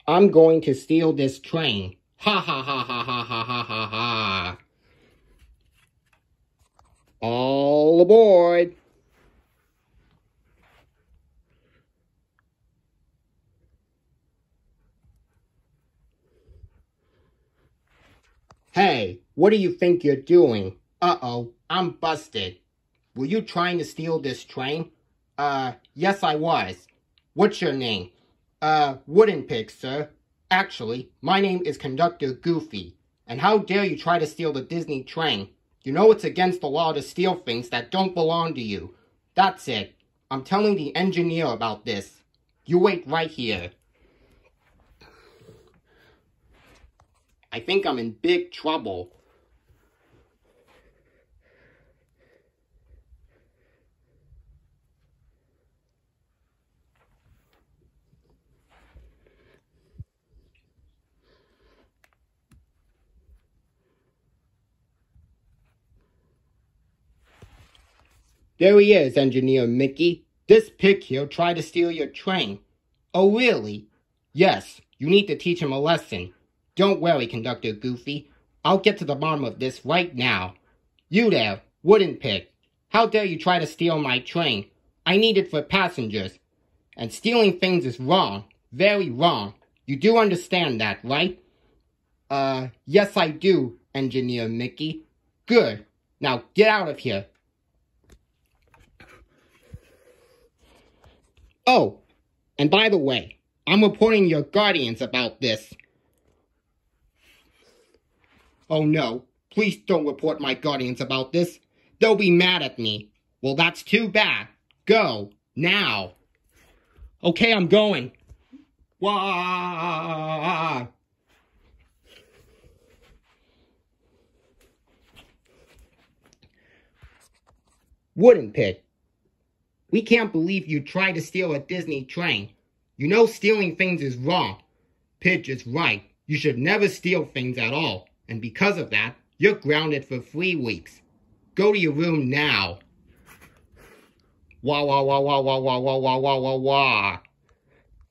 I'm going to steal this train. Ha ha ha ha ha ha ha ha ha. All aboard. Hey, what do you think you're doing? Uh-oh, I'm busted. Were you trying to steal this train? Yes I was. What's your name? Wooden Pig, sir. Actually, my name is Conductor Goofy. And how dare you try to steal the Disney train? You know it's against the law to steal things that don't belong to you. That's it. I'm telling the engineer about this. You wait right here. I think I'm in big trouble. There he is, Engineer Mickey. This pig here tried to steal your train. Oh, really? Yes, you need to teach him a lesson. Don't worry, Conductor Goofy. I'll get to the bottom of this right now. You there, Wooden Pig. How dare you try to steal my train? I need it for passengers. And stealing things is wrong. Very wrong. You do understand that, right? Yes I do, Engineer Mickey. Good. Now get out of here. Oh, and by the way, I'm reporting your guardians about this. Oh no, please don't report my guardians about this. They'll be mad at me. Well, that's too bad. Go, now. Okay, I'm going. Wah! Wooden Pig. We can't believe you tried to steal a Disney train. You know stealing things is wrong. Pidge is right. You should never steal things at all. And because of that, you're grounded for 3 weeks. Go to your room now. Wah, wah, wah, wah, wah, wah, wah, wah, wah, wah, wah.